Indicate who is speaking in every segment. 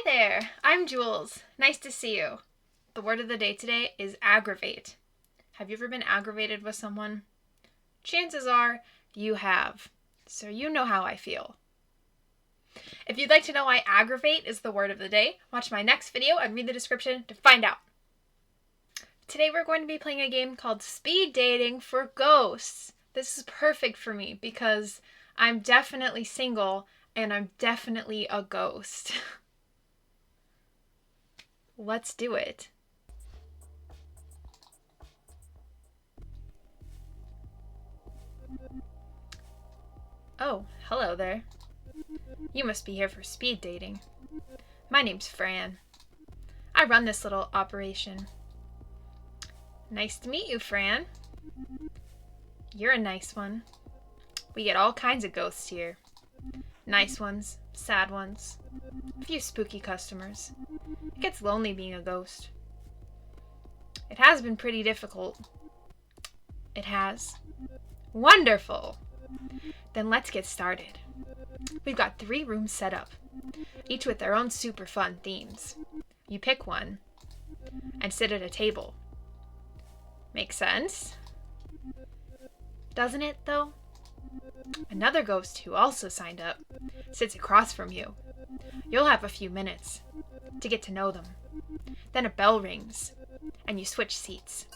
Speaker 1: there, I'm Jules. Nice to see you. The word of the day today is aggravate. Have you ever been aggravated with someone? Chances are you have, so you know how I feel. If you'd like to know why aggravate is the word of the day, watch my next video and read the description to find out. Today we're going to be playing a game called Speed Dating for Ghosts. This is perfect for me because I'm definitely single and I'm definitely a ghost. Let's do it. Oh, hello there. You must be here for speed dating. My name's Fran. I run this little operation. Nice to meet you, Fran. You're a nice one. We get all kinds of ghosts here. Nice ones, sad ones, a few spooky customers. It gets lonely being a ghost. It has been pretty difficult. It has. Wonderful! Then let's get started. We've got 3 rooms set up, each with their own super fun themes. You pick one and sit at a table. Make sense? Doesn't it, though? Another ghost who also signed up sits across from you. You'll have a few minutes to get to know them. Then a bell rings, and you switch seats.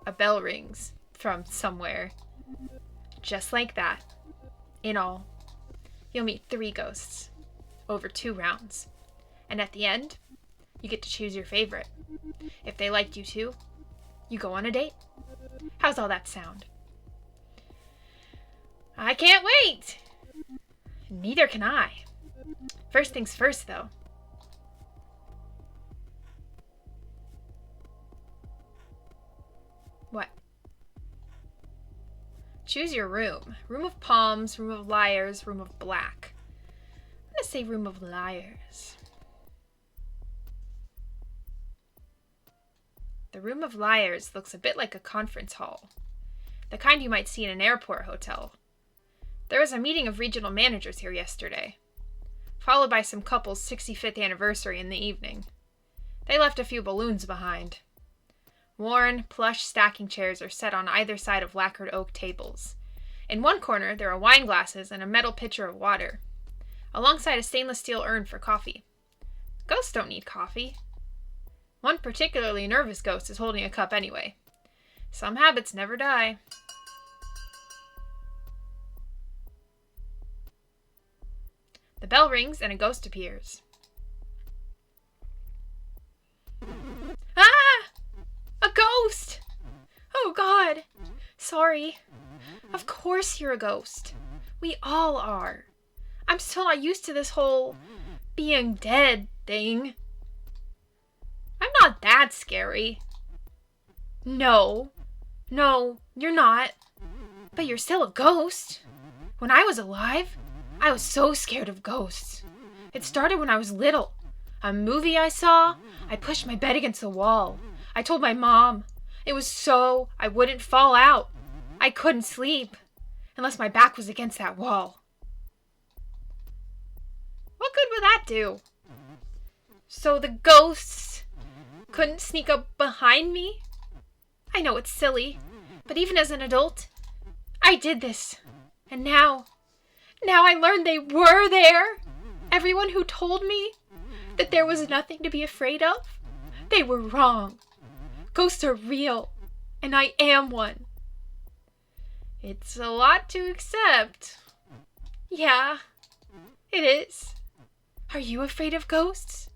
Speaker 1: A bell rings from somewhere. Just like that. In all, you'll meet 3 ghosts over 2 rounds. And at the end, you get to choose your favorite. If they liked you too, you go on a date. How's all that sound? I can't wait! Neither can I. First things first, though. What? Choose your room. Room of palms, room of liars, room of black. I'm gonna say room of liars. The room of liars looks a bit like a conference hall. The kind you might see in an airport hotel. There was a meeting of regional managers here yesterday, followed by some couple's 65th anniversary in the evening. They left a few balloons behind. Worn, plush stacking chairs are set on either side of lacquered oak tables. In one corner, there are wine glasses and a metal pitcher of water, alongside a stainless steel urn for coffee. Ghosts don't need coffee. One particularly nervous ghost is holding a cup anyway. Some habits never die. The bell rings and a ghost appears. Ah! A ghost! Oh God! Sorry. Of course you're a ghost. We all are. I'm still not used to this whole being dead thing. I'm not that scary. No, you're not. But you're still a ghost. When I was alive, I was so scared of ghosts. It started when I was little. A movie I saw, I pushed my bed against the wall. I told my mom. It was so I wouldn't fall out. I couldn't sleep unless my back was against that wall. What good would that do? So the ghosts couldn't sneak up behind me? I know it's silly, but even as an adult, I did this. And now I learned they were there. Everyone who told me that there was nothing to be afraid of, they were wrong. Ghosts are real, and I am one. It's a lot to accept. Yeah, it is. Are you afraid of ghosts?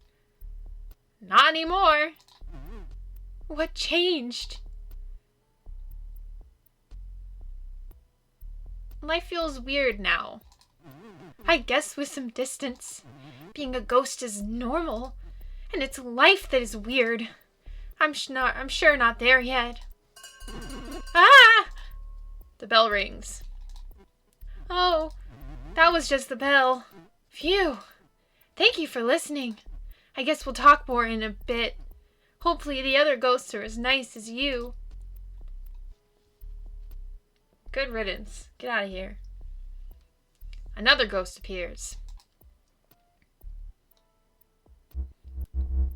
Speaker 1: Not anymore. What changed? Life feels weird now. I guess with some distance, being a ghost is normal, and it's life that is weird. I'm sure not there yet. Ah! The bell rings. Oh, that was just the bell. Phew. Thank you for listening. I guess we'll talk more in a bit. Hopefully the other ghosts are as nice as you. Good riddance. Get out of here. Another ghost appears.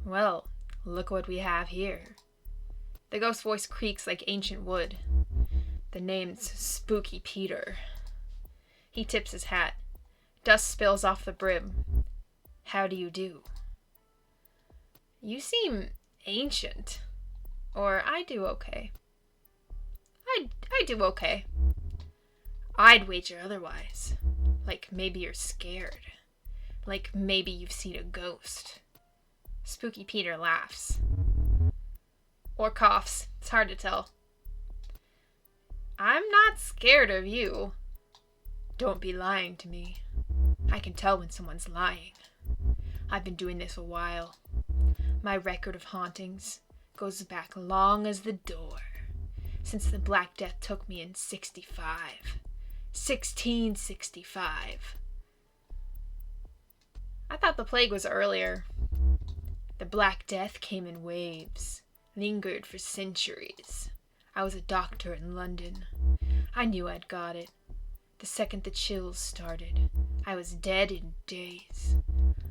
Speaker 1: Well, look what we have here. The ghost voice creaks like ancient wood. The name's Spooky Peter. He tips his hat. Dust spills off the brim. How do you do? You seem ancient. Or I do okay. I do okay. I'd wager otherwise. Like maybe you're scared. Like maybe you've seen a ghost. Spooky Peter laughs. Or coughs. It's hard to tell. I'm not scared of you. Don't be lying to me. I can tell when someone's lying. I've been doing this a while. My record of hauntings goes back long as the door. Since the Black Death took me in 1665. I thought the plague was earlier. The Black Death came in waves, lingered for centuries. I was a doctor in London. I knew I'd got it. The second the chills started, I was dead in days.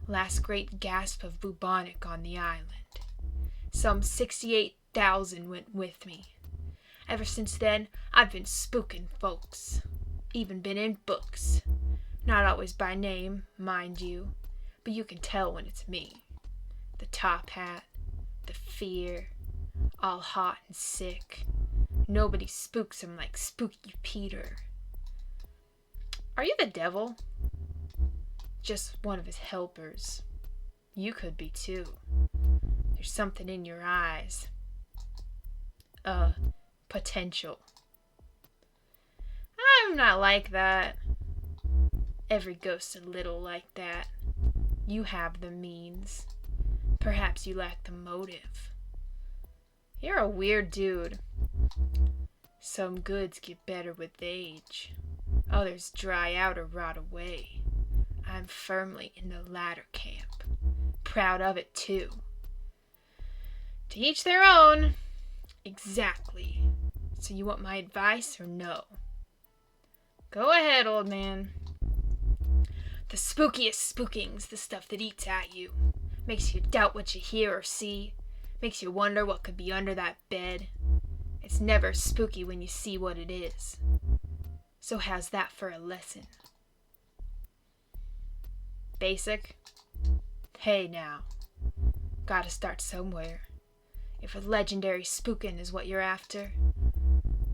Speaker 1: Last great gasp of bubonic on the island. Some 68,000 went with me. Ever since then, I've been spooking folks. Even been in books. Not always by name, mind you, but you can tell when it's me. The top hat, the fear, all hot and sick. Nobody spooks him like Spooky Peter. Are you the devil? Just one of his helpers. You could be too. There's something in your eyes. Potential. I'm not like that. Every ghost's a little like that. You have the means. Perhaps you lack the motive. You're a weird dude. Some goods get better with age. Others dry out or rot away. I'm firmly in the latter camp. Proud of it, too. To each their own. Exactly. So you want my advice or no? Go ahead, old man. The spookiest spooking's the stuff that eats at you. Makes you doubt what you hear or see. Makes you wonder what could be under that bed. It's never spooky when you see what it is. So how's that for a lesson? Basic? Hey now. Gotta start somewhere. If a legendary spookin' is what you're after,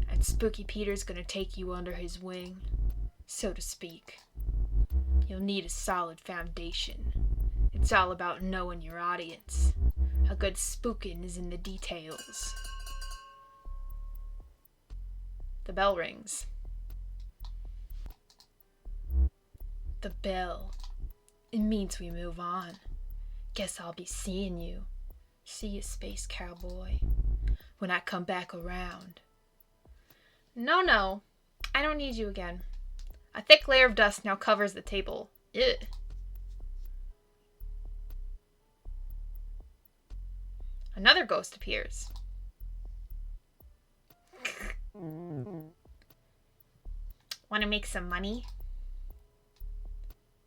Speaker 1: and Spooky Peter's gonna take you under his wing, so to speak, you'll need a solid foundation. It's all about knowing your audience. A good spookin' is in the details. The bell rings. The bell. It means we move on. Guess I'll be seeing you. See you, space cowboy. When I come back around. No. I don't need you again. A thick layer of dust now covers the table. Ugh. Another ghost appears. Want to make some money?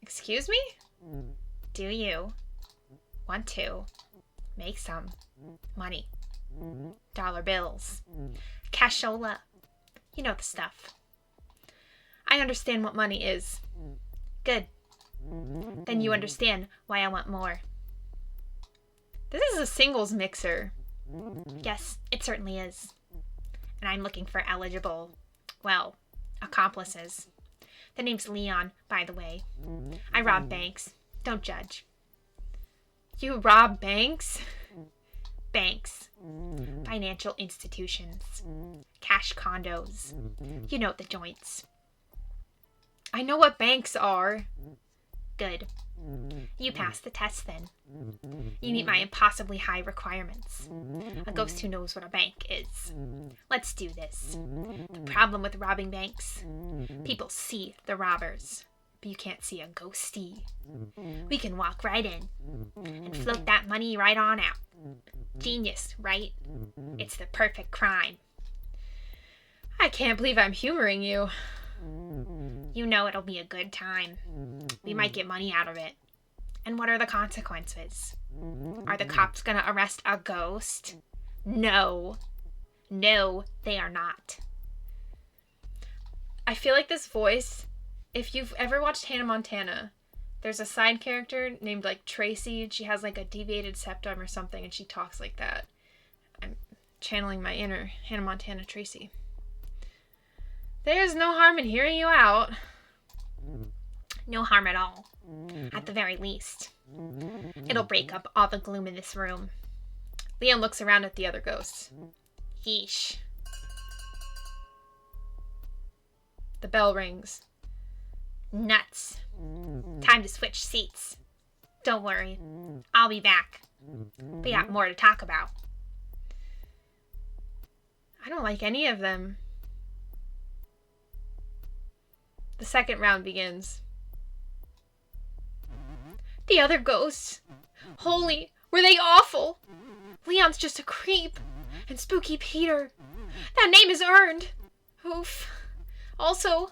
Speaker 1: Excuse me? Do you want to make some money? Dollar bills. Cashola. You know the stuff. I understand what money is. Good. Then you understand why I want more. This is a singles mixer. Yes, it certainly is. And I'm looking for eligible, accomplices. The name's Leon, by the way. I rob banks. Don't judge. You rob banks? Banks. Financial institutions. Cash condos. You know the joints. I know what banks are. Good. You pass the test then. You meet my impossibly high requirements. A ghost who knows what a bank is. Let's do this. The problem with robbing banks, people see the robbers, but you can't see a ghostie. We can walk right in and float that money right on out. Genius, right? It's the perfect crime. I can't believe I'm humoring you. You know it'll be a good time. We might get money out of it. And what are the consequences? Are the cops gonna arrest a ghost? No. No, they are not. I feel like this voice, if you've ever watched Hannah Montana, there's a side character named, like, Tracy, and she has, like, a deviated septum or something, and she talks like that. I'm channeling my inner Hannah Montana Tracy. There's no harm in hearing you out. No harm at all. At the very least. It'll break up all the gloom in this room. Leon looks around at the other ghosts. Yeesh. The bell rings. Nuts. Time to switch seats. Don't worry. I'll be back. We got more to talk about. I don't like any of them. The second round begins. The other ghosts. Holy, were they awful? Leon's just a creep. And Spooky Peter. That name is earned. Oof. Also,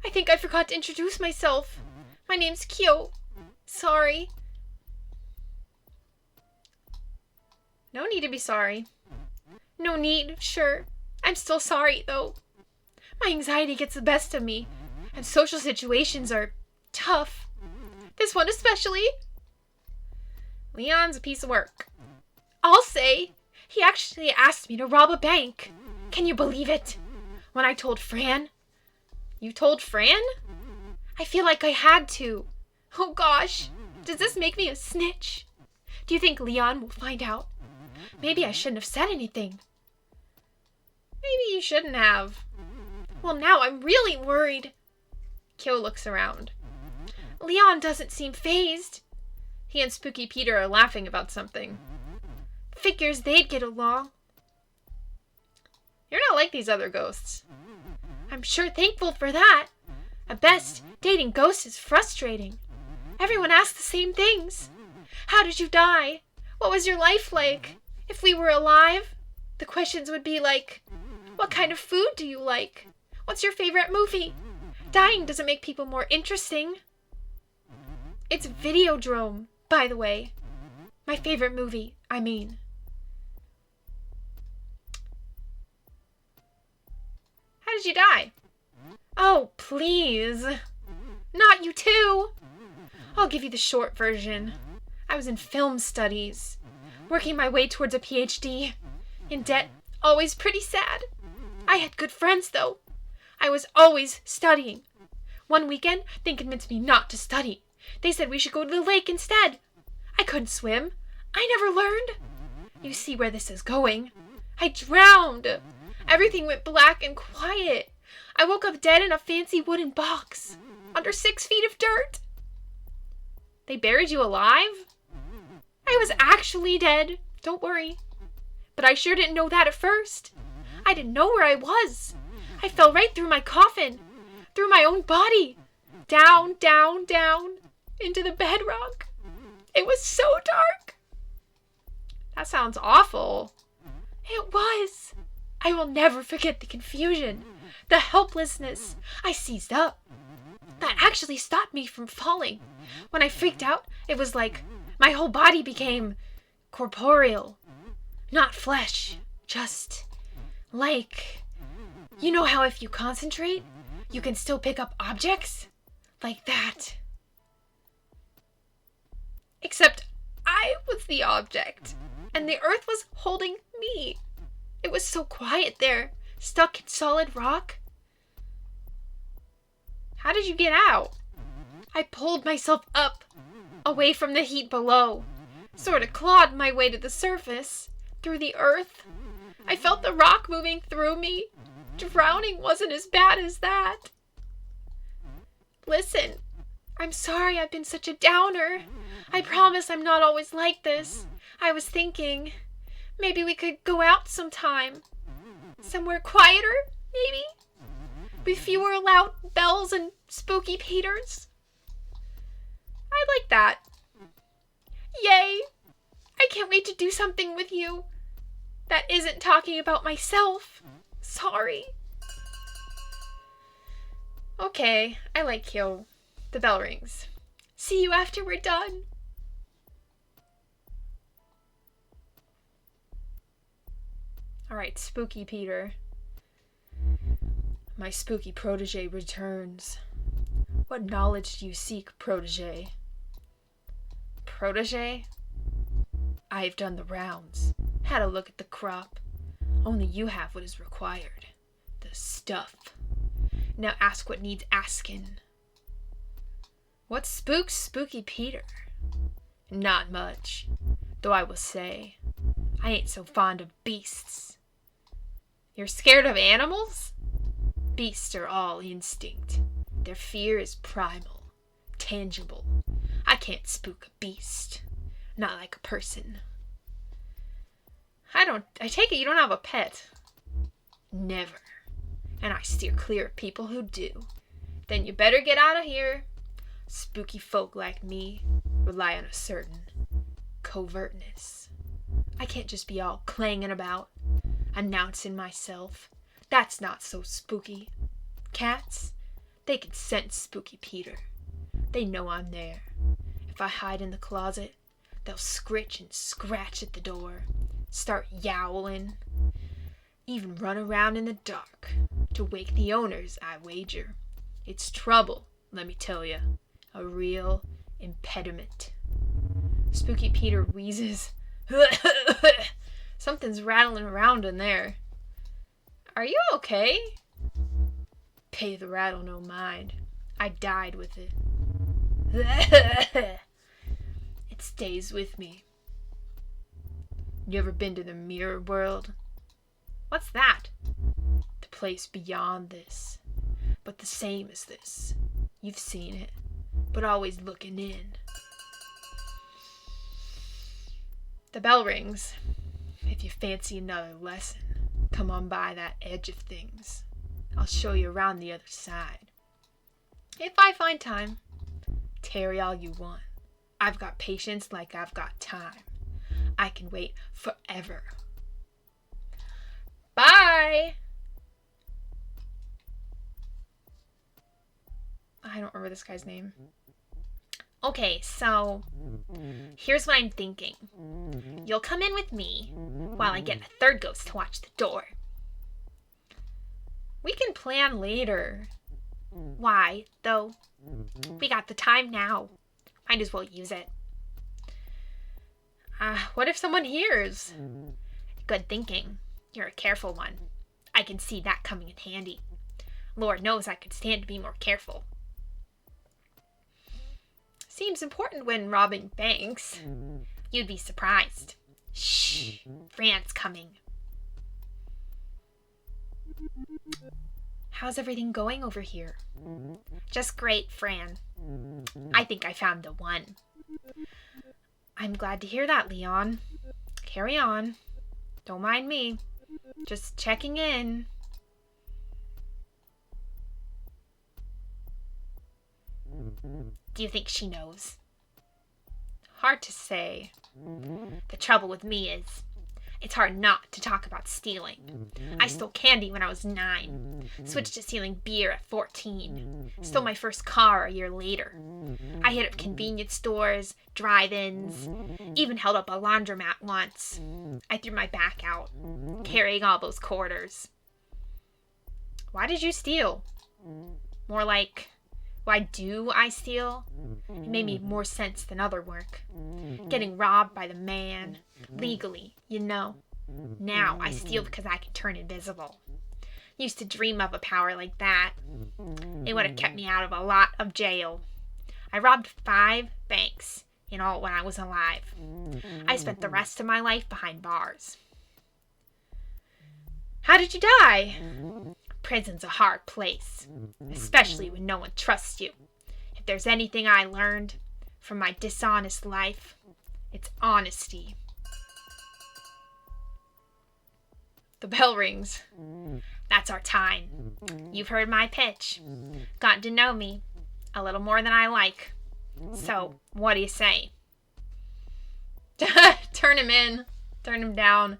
Speaker 1: I think I forgot to introduce myself. My name's Kyo. Sorry. No need to be sorry. No need, sure. I'm still sorry, though. My anxiety gets the best of me, and social situations are tough. This one especially. Leon's a piece of work. I'll say, he actually asked me to rob a bank. Can you believe it? When I told Fran. You told Fran? I feel like I had to. Oh gosh, does this make me a snitch? Do you think Leon will find out? Maybe I shouldn't have said anything. Maybe you shouldn't have. Well, now I'm really worried. Kyo looks around. Leon doesn't seem fazed. He and Spooky Peter are laughing about something. Figures they'd get along. You're not like these other ghosts. I'm sure thankful for that. At best, dating ghosts is frustrating. Everyone asks the same things. How did you die? What was your life like? If we were alive, the questions would be like, what kind of food do you like? What's your favorite movie? Dying doesn't make people more interesting. It's Videodrome, by the way. My favorite movie, I mean. How did you die? Oh, please. Not you too. I'll give you the short version. I was in film studies, working my way towards a PhD. In debt, always pretty sad. I had good friends, though. I was always studying. One weekend, they convinced me not to study. They said we should go to the lake instead. I couldn't swim. I never learned. You see where this is going. I drowned. Everything went black and quiet. I woke up dead in a fancy wooden box, under 6 feet of dirt. They buried you alive? I was actually dead, don't worry. But I sure didn't know that at first. I didn't know where I was. I fell right through my coffin, through my own body, down, down, down, into the bedrock. It was so dark. That sounds awful. It was. I will never forget the confusion, the helplessness. I seized up. That actually stopped me from falling. When I freaked out, it was like my whole body became corporeal. Not flesh, just like, you know how if you concentrate, you can still pick up objects? Like that. Except I was the object, and the earth was holding me. It was so quiet there, stuck in solid rock. How did you get out? I pulled myself up, away from the heat below, sort of clawed my way to the surface, through the earth. I felt the rock moving through me. Drowning wasn't as bad as that. Listen, I'm sorry I've been such a downer. I promise I'm not always like this. I was thinking, maybe we could go out sometime. Somewhere quieter, maybe? With fewer loud bells and spooky Peters. I'd like that. Yay! I can't wait to do something with you that isn't talking about myself. Sorry. Okay, I like Kyo. The bell rings. See you after we're done. Alright, Spooky Peter. My spooky protege returns. What knowledge do you seek, protege? Protege? I have done the rounds. Had a look at the crop. Only you have what is required. The stuff. Now ask what needs asking. What spooks Spooky Peter? Not much. Though I will say, I ain't so fond of beasts. You're scared of animals? Beasts are all instinct. Their fear is primal, tangible. I can't spook a beast. Not like a person. I take it you don't have a pet. Never. And I steer clear of people who do. Then you better get out of here. Spooky folk like me rely on a certain covertness. I can't just be all clanging about, announcing myself. That's not so spooky. Cats, they can sense Spooky Peter. They know I'm there. If I hide in the closet, they'll scritch and scratch at the door, start yowling, even run around in the dark to wake the owners, I wager. It's trouble, let me tell you. A real impediment. Spooky Peter wheezes. Something's rattling around in there. Are you okay? Pay the rattle no mind. I died with it. It stays with me. You ever been to the mirror world? What's that? The place beyond this, but the same as this. You've seen it, but always looking in. The bell rings. If you fancy another lesson, come on by that edge of things. I'll show you around the other side. If I find time, tarry all you want. I've got patience like I've got time. I can wait forever. Bye! I don't remember this guy's name. Okay, so here's what I'm thinking. You'll come in with me while I get a third ghost to watch the door. We can plan later. Why, though? We got the time now. Might as well use it. What if someone hears? Good thinking. You're a careful one. I can see that coming in handy. Lord knows I could stand to be more careful. Seems important when robbing banks. You'd be surprised. Shh, Fran's coming. How's everything going over here? Just great, Fran. I think I found the one. I'm glad to hear that, Leon. Carry on. Don't mind me. Just checking in. Do you think she knows? Hard to say. The trouble with me is, it's hard not to talk about stealing. I stole candy when I was 9. Switched to stealing beer at 14. Stole my first car a year later. I hit up convenience stores, drive-ins, even held up a laundromat once. I threw my back out, carrying all those quarters. Why did you steal? More like, why do I steal? It made me more sense than other work. Getting robbed by the man, legally, you know. Now I steal because I can turn invisible. Used to dream of a power like that. It would have kept me out of a lot of jail. I robbed 5 banks in all when I was alive. I spent the rest of my life behind bars. How did you die? Prison's a hard place, especially when no one trusts you. If there's anything I learned from my dishonest life, it's honesty. The bell rings. That's our time. You've heard my pitch. Gotten to know me a little more than I like. So, what do you say? Turn him in. Turn him down.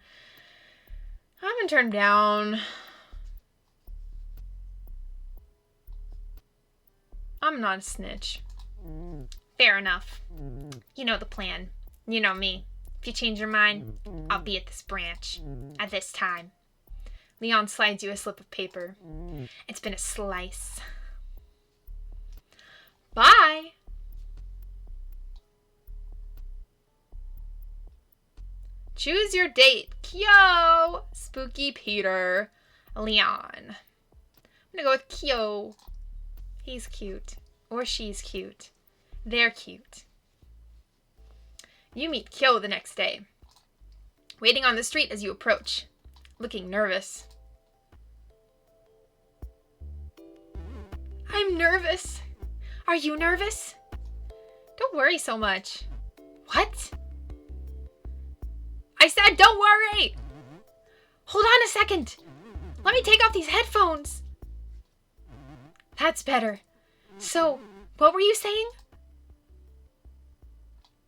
Speaker 1: I'm gonna turn him down. I'm not a snitch. Fair enough. You know the plan. You know me. If you change your mind, I'll be at this branch. At this time. Leon slides you a slip of paper. It's been a slice. Bye! Choose your date. Kyo! Spooky Peter. Leon. I'm gonna go with Kyo. He's cute. Or she's cute. They're cute. You meet Kyo the next day. Waiting on the street as you approach. Looking nervous. I'm nervous. Are you nervous? Don't worry so much. What? I said don't worry! Hold on a second. Let me take off these headphones. That's better. So, what were you saying?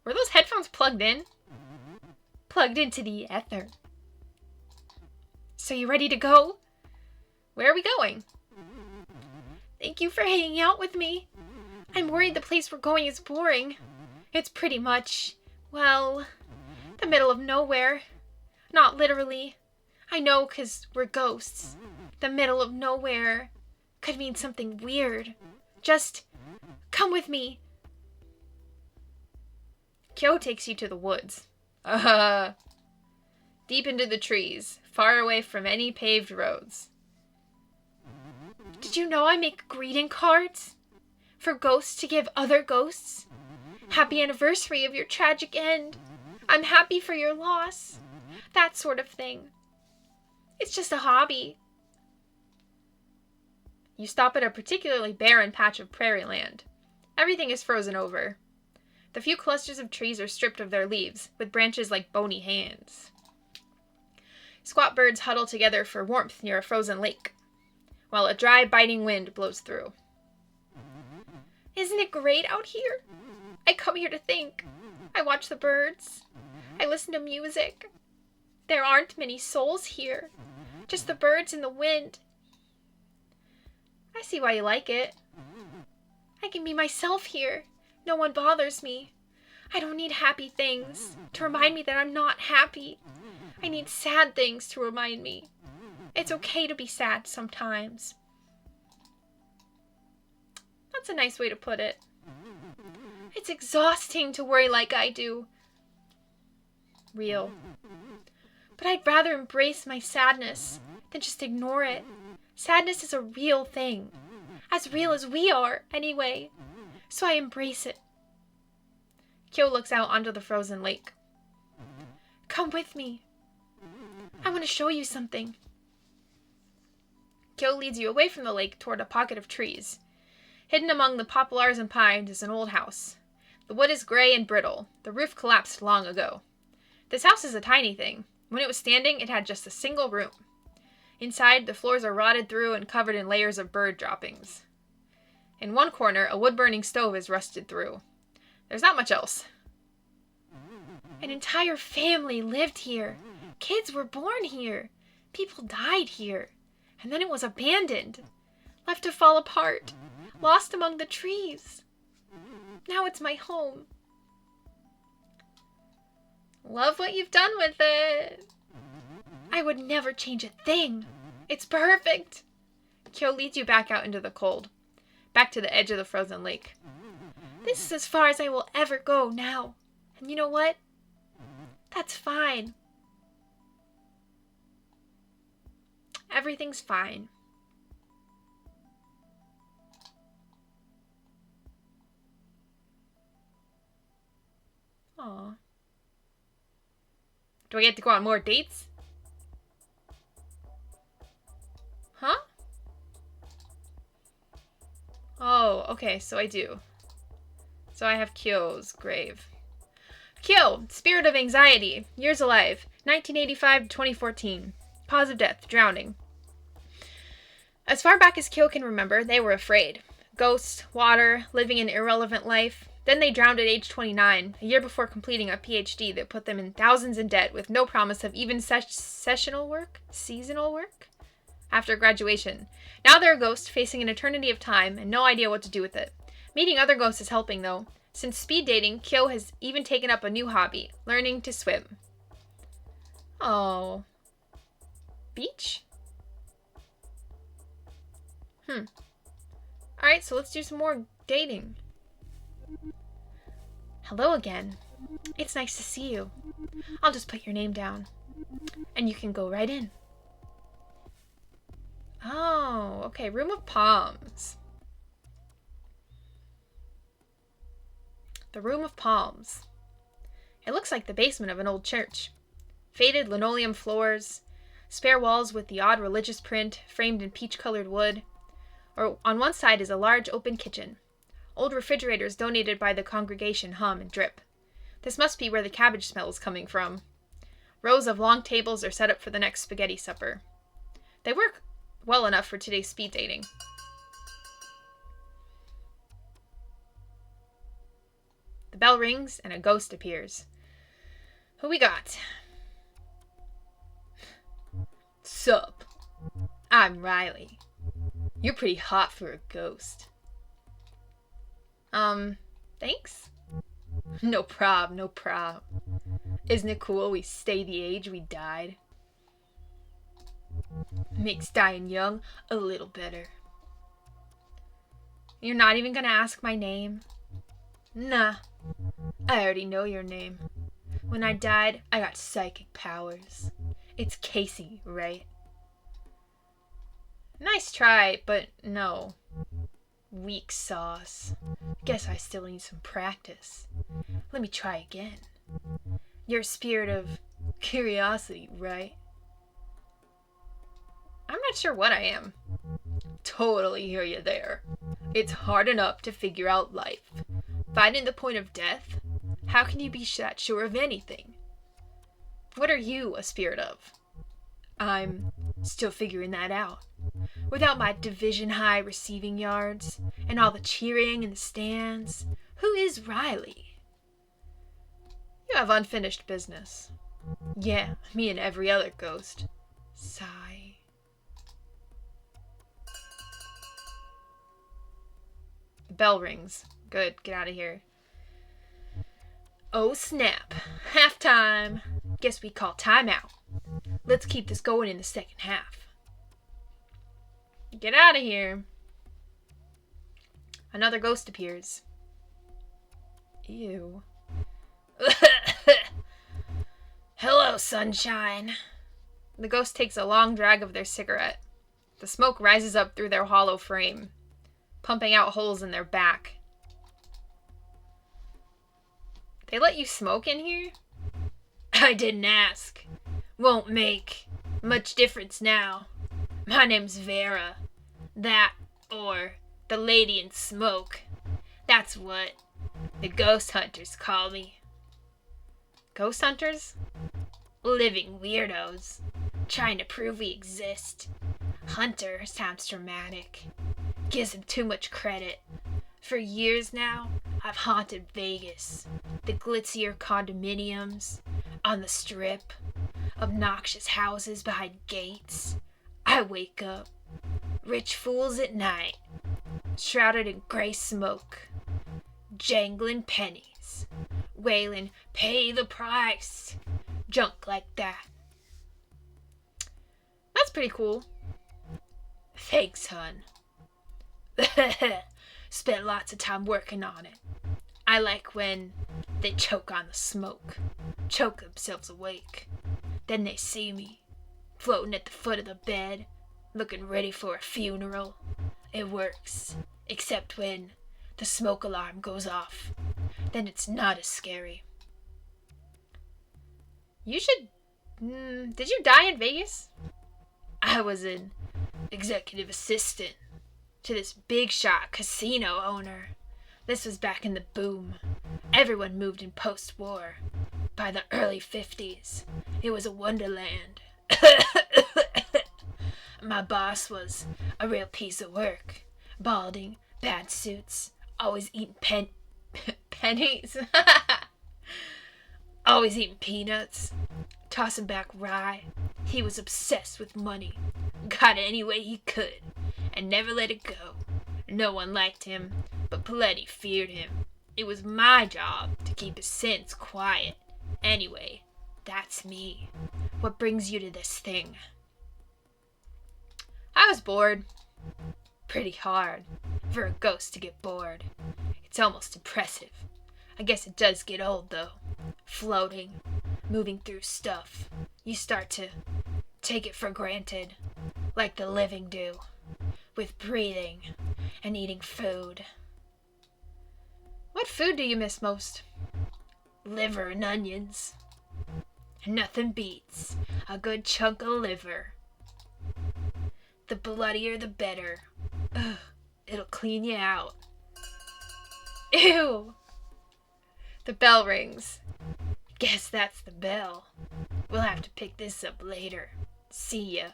Speaker 1: Were those headphones plugged in? Plugged into the ether. So you ready to go? Where are we going? Thank you for hanging out with me. I'm worried the place we're going is boring. It's pretty much, well, the middle of nowhere. Not literally. I know, 'cause we're ghosts. The middle of nowhere could mean something weird. Just come with me. Kyo takes you to the woods. Deep into the trees, far away from any paved roads. Did you know I make greeting cards? For ghosts to give other ghosts? Happy anniversary of your tragic end. I'm happy for your loss. That sort of thing. It's just a hobby. You stop at a particularly barren patch of prairie land. Everything is frozen over. The few clusters of trees are stripped of their leaves, with branches like bony hands. Squat birds huddle together for warmth near a frozen lake, while a dry, biting wind blows through. Isn't it great out here? I come here to think. I watch the birds. I listen to music. There aren't many souls here, just the birds and the wind. I see why you like it. I can be myself here. No one bothers me. I don't need happy things to remind me that I'm not happy. I need sad things to remind me. It's okay to be sad sometimes. That's a nice way to put it. It's exhausting to worry like I do. Real. But I'd rather embrace my sadness than just ignore it. Sadness is a real thing. As real as we are, anyway. So I embrace it. Kyo looks out onto the frozen lake. Come with me. I want to show you something. Kyo leads you away from the lake toward a pocket of trees. Hidden among the poplars and pines is an old house. The wood is gray and brittle. The roof collapsed long ago. This house is a tiny thing. When it was standing, it had just a single room. Inside, the floors are rotted through and covered in layers of bird droppings. In one corner, a wood-burning stove is rusted through. There's not much else. An entire family lived here. Kids were born here. People died here. And then it was abandoned. Left to fall apart. Lost among the trees. Now it's my home. Love what you've done with it. I would never change a thing. It's perfect. Kyo leads you back out into the cold. Back to the edge of the frozen lake. This is as far as I will ever go now. And you know what? That's fine. Everything's fine. Aw. Do I get to go on more dates? Huh? Oh, okay, so I do. So I have Kyo's grave. Kyo, spirit of anxiety, years alive, 1985 to 2014. Cause of death, drowning. As far back as Kyo can remember, they were afraid. Ghosts, water, living an irrelevant life. Then they drowned at age 29, a year before completing a PhD that put them in thousands in debt with no promise of even seasonal work after graduation. Now they're a ghost facing an eternity of time and no idea what to do with it. Meeting other ghosts is helping though. Since speed dating, Kyo has even taken up a new hobby, learning to swim. Oh. Beach? Alright, so let's do some more dating. Hello again. It's nice to see you. I'll just put your name down. And you can go right in. Oh, okay. Room of Palms. The Room of Palms. It looks like the basement of an old church. Faded linoleum floors, spare walls with the odd religious print framed in peach-colored wood. Or on one side is a large open kitchen. Old refrigerators donated by the congregation hum and drip. This must be where the cabbage smell is coming from. Rows of long tables are set up for the next spaghetti supper. They work well enough for today's speed dating. The bell rings and a ghost appears. Who we got? Sup? I'm Riley. You're pretty hot for a ghost. Thanks? No prob. Isn't it cool we stay the age we died? Makes dying young a little better. You're not even gonna ask my name? Nah, I already know your name. When I died, I got psychic powers. It's Casey, right? Nice try, but no. Weak sauce. Guess I still need some practice. Let me try again. You're a spirit of curiosity, right? I'm not sure what I am. Totally hear you there. It's hard enough to figure out life. Finding the point of death? How can you be that sure of anything? What are you a spirit of? I'm still figuring that out. Without my division high receiving yards, and all the cheering in the stands, who is Riley? You have unfinished business. Yeah, me and every other ghost. Sigh. The bell rings. Good, get out of here. Oh snap. Halftime. Guess we call timeout. Let's keep this going in the second half. Get out of here. Another ghost appears. Ew. Hello, sunshine. The ghost takes a long drag of their cigarette. The smoke rises up through their hollow frame, pumping out holes in their back. They let you smoke in here? I didn't ask. Won't make much difference now. My name's Vera. That, or the Lady in Smoke. That's what the ghost hunters call me. Ghost hunters? Living weirdos. Trying to prove we exist. Hunter sounds dramatic. Gives them too much credit. For years now, I've haunted Vegas. The glitzier condominiums. On the strip. Obnoxious houses behind gates. I wake up. Rich fools at night. Shrouded in gray smoke. Jangling pennies. Wailing, pay the price. Junk like that. That's pretty cool. Thanks, hun. Spent lots of time working on it. I like when they choke on the smoke. Choke themselves awake. Then they see me, floating at the foot of the bed, looking ready for a funeral. It works, except when the smoke alarm goes off. Then it's not as scary. You should... did you die in Vegas? I was an executive assistant to this big shot casino owner. This was back in the boom. Everyone moved in post-war. By the early 50s, it was a wonderland. My boss was a real piece of work. Balding, bad suits, always eating pennies. Always eating peanuts, tossing back rye. He was obsessed with money. Got it any way he could, and never let it go. No one liked him, but plenty feared him. It was my job to keep his sins quiet. Anyway, that's me. What brings you to this thing? I was bored. pretty hard for a ghost to get bored. It's almost impressive. I guess it does get old, though. Floating, moving through stuff. You start to take it for granted, like the living do, with breathing and eating food. What food do you miss most? Liver and onions. Nothing beats a good chunk of liver. The bloodier the better. Ugh, it'll clean you out. Ew! The bell rings. Guess that's the bell. We'll have to pick this up later. See ya.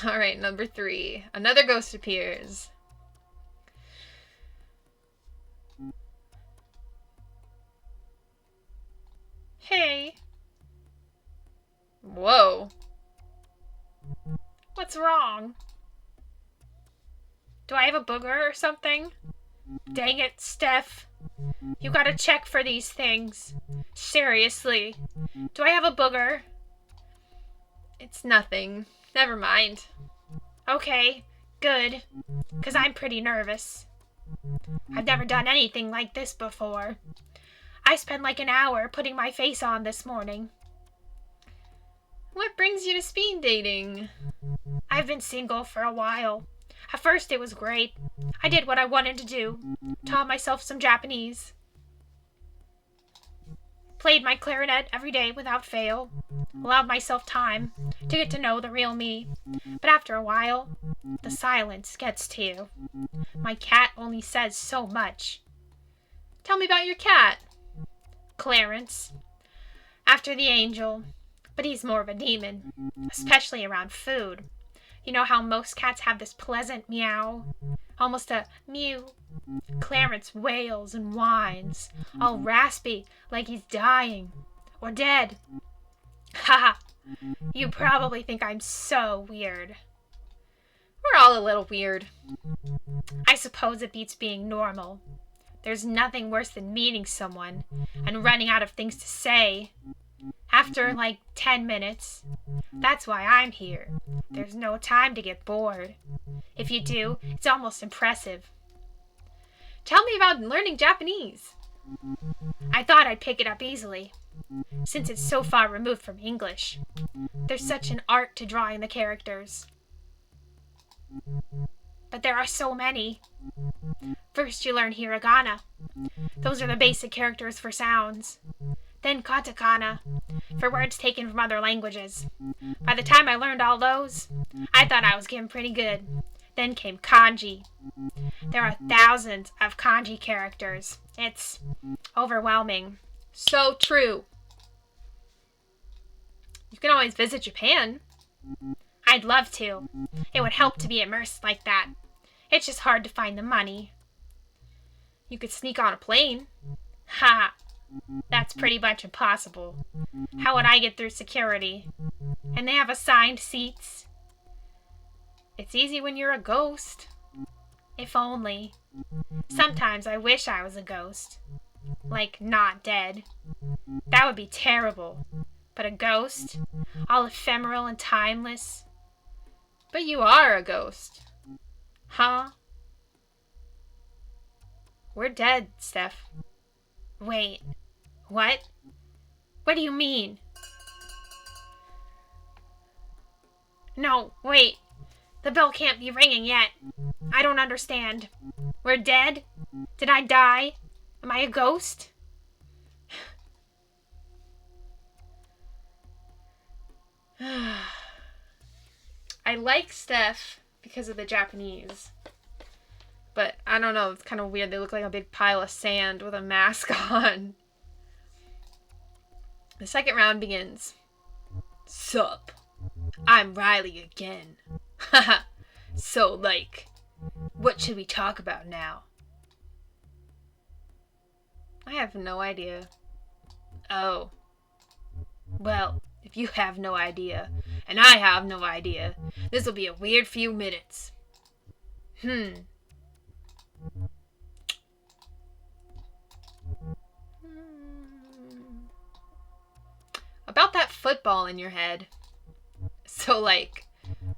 Speaker 1: Alright, number 3. Another ghost appears. Hey. Whoa. What's wrong? Do I have a booger or something? Dang it, Steph. You gotta check for these things. Seriously. Do I have a booger? It's nothing. Never mind. Okay, good. 'Cause I'm pretty nervous. I've never done anything like this before. I spent like an hour putting my face on this morning. What brings you to speed dating? I've been single for a while. At first it was great. I did what I wanted to do. Taught myself some Japanese. Played my clarinet every day without fail. Allowed myself time to get to know the real me. But after a while, the silence gets to you. My cat only says so much. Tell me about your cat. Clarence. After the angel. But he's more of a demon. Especially around food. You know how most cats have this pleasant meow? Almost a mew. Clarence wails and whines, all raspy, like he's dying. Or dead. Haha. You probably think I'm so weird. We're all a little weird. I suppose it beats being normal. There's nothing worse than meeting someone and running out of things to say. After like 10 minutes. That's why I'm here. There's no time to get bored. If you do, it's almost impressive. Tell me about learning Japanese. I thought I'd pick it up easily, since it's so far removed from English. There's such an art to drawing the characters. But there are so many. First you learn hiragana. Those are the basic characters for sounds. Then katakana, for words taken from other languages. By the time I learned all those, I thought I was getting pretty good. Then came kanji. There are thousands of kanji characters. It's overwhelming. So true. You can always visit Japan. I'd love to. It would help to be immersed like that. It's just hard to find the money. You could sneak on a plane. Ha! That's pretty much impossible. How would I get through security? And they have assigned seats. It's easy when you're a ghost. If only. Sometimes I wish I was a ghost. Like, not dead. That would be terrible. But a ghost? All ephemeral and timeless. But you are a ghost. Huh? We're dead, Steph. Wait. What? What do you mean? No, wait. The bell can't be ringing yet. I don't understand. We're dead? Did I die? Am I a ghost? I like Steph because of the Japanese. But I don't know, it's kind of weird. They look like a big pile of sand with a mask on. The second round begins. Sup? I'm Riley again. Haha. So, like, what should we talk about now? I have no idea. Oh. Well, if you have no idea, and I have no idea, this'll be a weird few minutes. About that football in your head. So,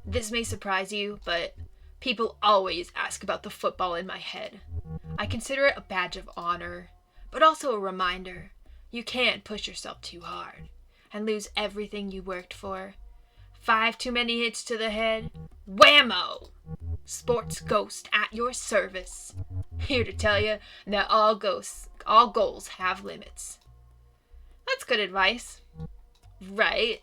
Speaker 1: this may surprise you, but people always ask about the football in my head. I consider it a badge of honor, but also a reminder you can't push yourself too hard and lose everything you worked for. 5 too many hits to the head, whammo! Sports ghost at your service. Here to tell you that all goals have limits. That's good advice. Right?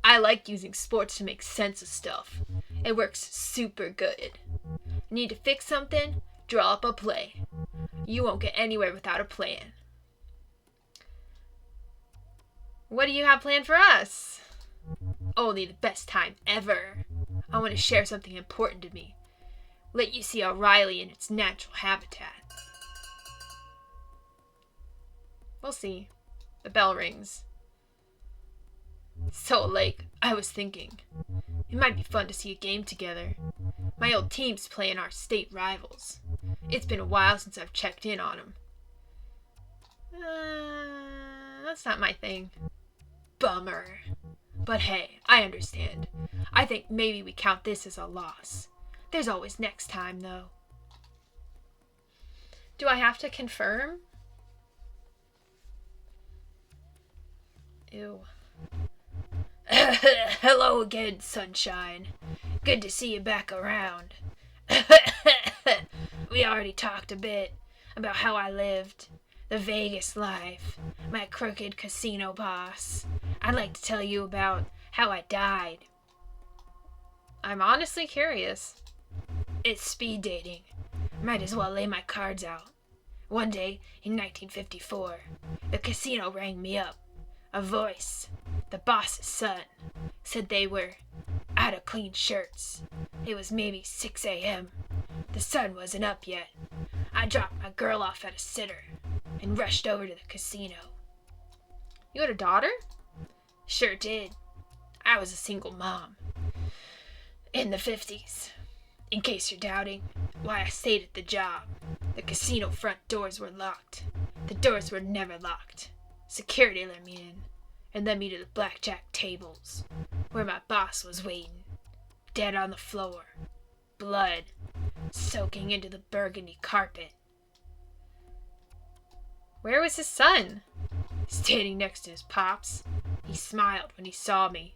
Speaker 1: I like using sports to make sense of stuff. It works super good. Need to fix something? Draw up a play. You won't get anywhere without a plan. What do you have planned for us? Only the best time ever. I want to share something important to me. Let you see O'Reilly in its natural habitat. We'll see. The bell rings. So, I was thinking, it might be fun to see a game together. My old team's playing our state rivals. It's been a while since I've checked in on them. That's not my thing. Bummer. But hey, I understand. I think maybe we count this as a loss. There's always next time, though. Do I have to confirm? Ew. Hello again, sunshine. Good to see you back around. We already talked a bit about how I lived. The Vegas life. My crooked casino boss. I'd like to tell you about how I died. I'm honestly curious. It's speed dating. Might as well lay my cards out. One day, in 1954, the casino rang me up. A voice, the boss's son, said they were out of clean shirts. It was maybe 6 a.m. The sun wasn't up yet. I dropped my girl off at a sitter and rushed over to the casino. You had a daughter? Sure did. I was a single mom. In the 50s. In case you're doubting why I stayed at the job, the casino front doors were locked. The doors were never locked. Security let me in and led me to the blackjack tables, where my boss was waiting, dead on the floor, blood soaking into the burgundy carpet. Where was his son? Standing next to his pops. He smiled when he saw me.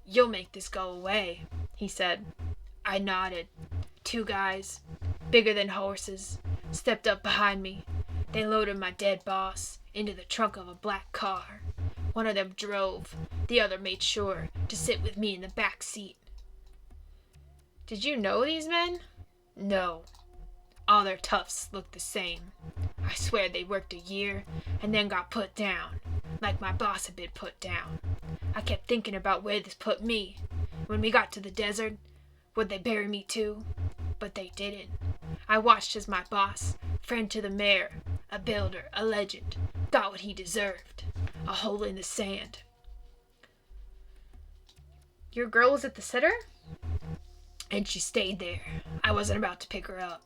Speaker 1: You'll make this go away, he said. I nodded. 2 guys, bigger than horses, stepped up behind me. They loaded my dead boss into the trunk of a black car. One of them drove. The other made sure to sit with me in the back seat. Did you know these men? No. All their tufts looked the same. I swear they worked a year and then got put down, like my boss had been put down. I kept thinking about where this put me. When we got to the desert, would they bury me too? But they didn't. I watched as my boss, friend to the mayor, a builder, a legend, got what he deserved. A hole in the sand. Your girl was at the sitter? And she stayed there. I wasn't about to pick her up.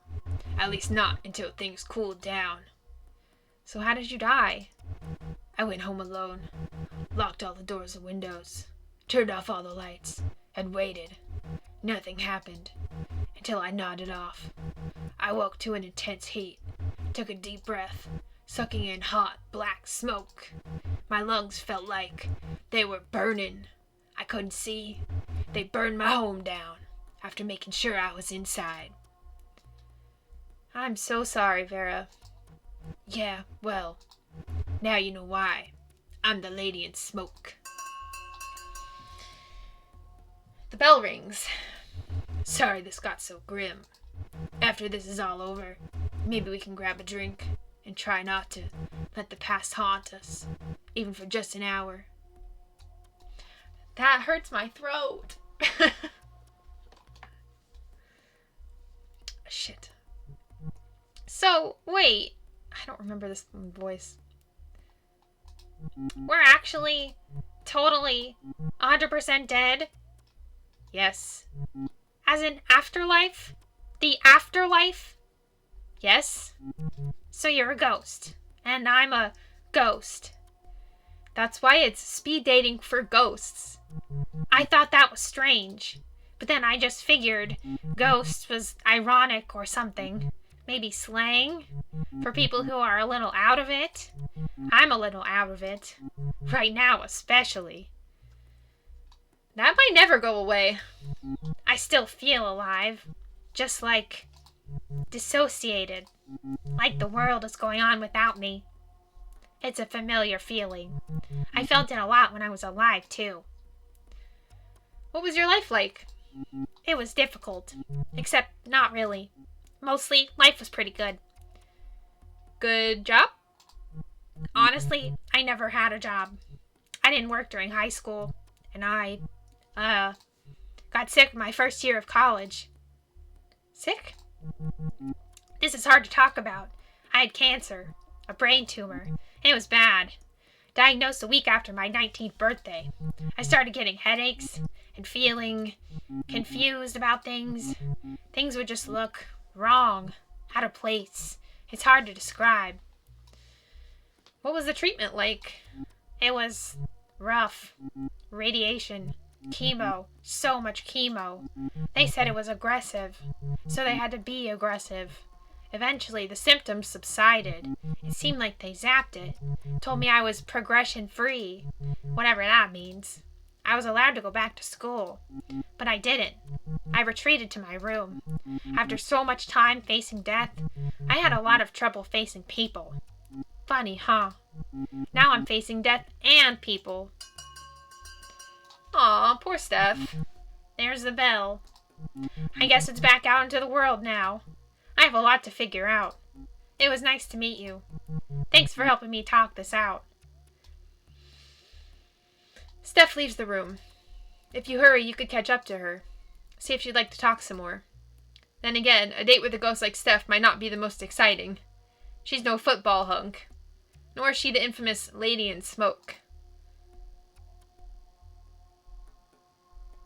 Speaker 1: At least not until things cooled down. So how did you die? I went home alone, locked all the doors and windows, turned off all the lights, and waited. Nothing happened until I nodded off. I woke to an intense heat, took a deep breath, sucking in hot, black smoke. My lungs felt like they were burning. I couldn't see. They burned my home down after making sure I was inside. I'm so sorry, Vera. Yeah, well, now you know why. I'm the lady in smoke. The bell rings. Sorry this got so grim. After this is all over, maybe we can grab a drink and try not to let the past haunt us, even for just an hour. That hurts my throat. Shit. So, wait. I don't remember this voice. We're actually totally 100% dead? Yes. As in afterlife? The afterlife? Yes. So you're a ghost. And I'm a ghost. That's why it's speed dating for ghosts. I thought that was strange. But then I just figured ghosts was ironic or something. Maybe slang? For people who are a little out of it? I'm a little out of it. Right now, especially. That might never go away. I still feel alive. Just like dissociated. Like the world is going on without me. It's a familiar feeling. I felt it a lot when I was alive, too. What was your life like? It was difficult. Except not really. Mostly, life was pretty good. Good job? Honestly, I never had a job. I didn't work during high school. And I, got sick my first year of college. Sick? This is hard to talk about. I had cancer. A brain tumor. It was bad. Diagnosed a week after my 19th birthday. I started getting headaches and feeling confused about things. Things would just look wrong, out of place. It's hard to describe. What was the treatment like? It was rough. Radiation. Chemo. So much chemo. They said it was aggressive, so they had to be aggressive. Eventually, the symptoms subsided. It seemed like they zapped it. Told me I was progression-free, whatever that means. I was allowed to go back to school, but I didn't. I retreated to my room. After so much time facing death, I had a lot of trouble facing people. Funny, huh? Now I'm facing death and people. Aw, poor Steph. There's the bell. I guess it's back out into the world now. I have a lot to figure out. It was nice to meet you. Thanks for helping me talk this out. Steph leaves the room. If you hurry, you could catch up to her. See if she'd like to talk some more. Then again, a date with a ghost like Steph might not be the most exciting. She's no football hunk. Nor is she the infamous lady in smoke.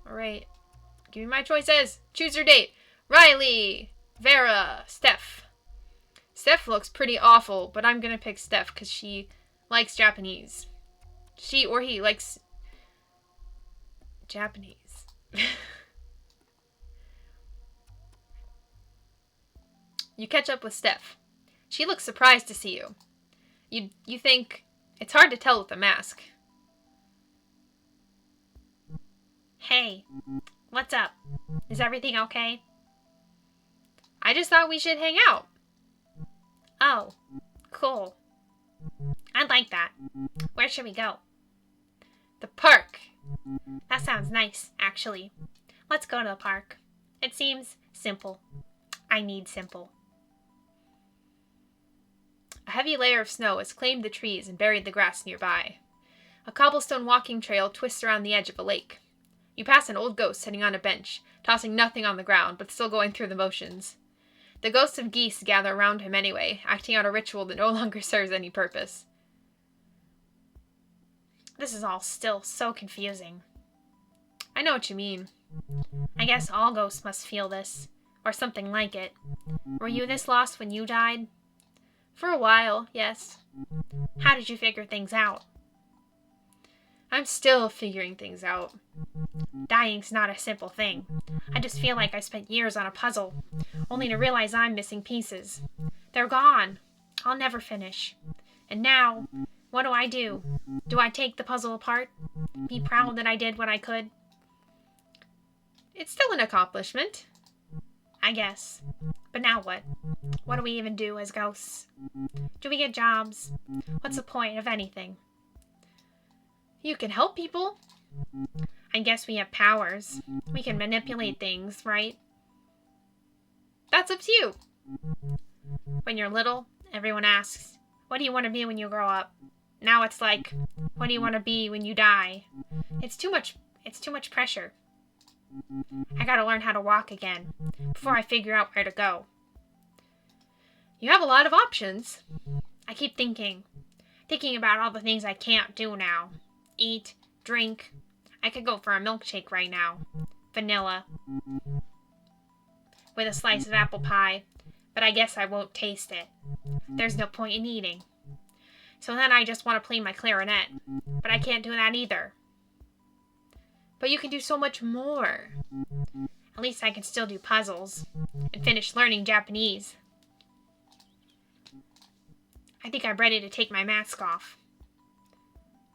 Speaker 1: Alright. Give me my choices. Choose your date. Riley, Vera, Steph. Steph looks pretty awful, but I'm gonna pick Steph because she likes Japanese. She or he likes Japanese. You catch up with Steph. She looks surprised to see you. You think it's hard to tell with a mask. Hey, what's up? Is everything okay? I just thought we should hang out. Oh, cool. I'd like that. Where should we go? The park. That sounds nice, actually. Let's go to the park. It seems simple. I need simple. A heavy layer of snow has claimed the trees and buried the grass nearby. A cobblestone walking trail twists around the edge of a lake. You pass an old ghost sitting on a bench, tossing nothing on the ground, but still going through the motions. The ghosts of geese gather around him anyway, acting out a ritual that no longer serves any purpose. This is all still so confusing. I know what you mean. I guess all ghosts must feel this, or something like it. Were you this lost when you died? For a while, yes. How did you figure things out? I'm still figuring things out. Dying's not a simple thing. I just feel like I spent years on a puzzle, only to realize I'm missing pieces. They're gone. I'll never finish. And now, what do? Do I take the puzzle apart? Be proud that I did what I could? It's still an accomplishment. I guess. But now what? What do we even do as ghosts? Do we get jobs? What's the point of anything? You can help people. I guess we have powers. We can manipulate things, right? That's up to you. When you're little, everyone asks, what do you want to be when you grow up? Now it's like, what do you want to be when you die? It's too much pressure. I gotta learn how to walk again, before I figure out where to go. You have a lot of options. I keep thinking about all the things I can't do now. Eat, drink. I could go for a milkshake right now. Vanilla. With a slice of apple pie, but I guess I won't taste it. There's no point in eating. So then I just want to play my clarinet. But I can't do that either. But you can do so much more. At least I can still do puzzles. And finish learning Japanese. I think I'm ready to take my mask off.